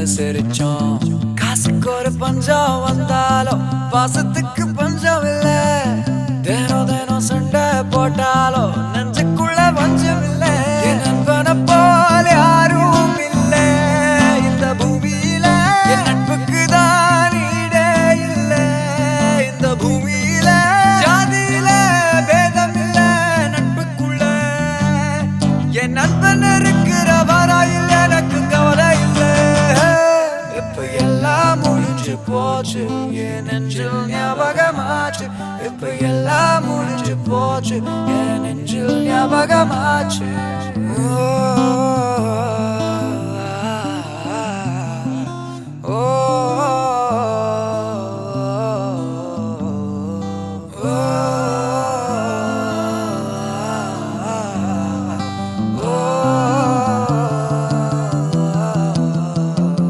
புசுன்னு சிரிச்சோம். காசுக்கு ஒரு பஞ்சம் வந்தாலும் பாசத்துக்கு பஞ்சம் இல்ல. தினம் தினம் சண்டை போட்டாலும் நெஞ்சுக்குள்ள பஞ்சம் இல்ல. என் நண்பனை போல யாரும் இல்ல இந்த பூமியில. என் நட்புக்கு தான் ஈடே இல்ல இந்த பூமியில. ஜாதியில பேதம் இல்ல நட்புக்குள்ள. என் நண்பன் இருக்கிற வரையில் எனக்கு கவலை இல்ல. இப்ப எல்லாம் முடிஞ்சு போச்சு, என் நெஞ்சில் ஞாபகமாச்சு. இப்ப எல்லாம் முடிஞ்சு போச்சு, என் நெஞ்சில் ஞாபகமாச்சு.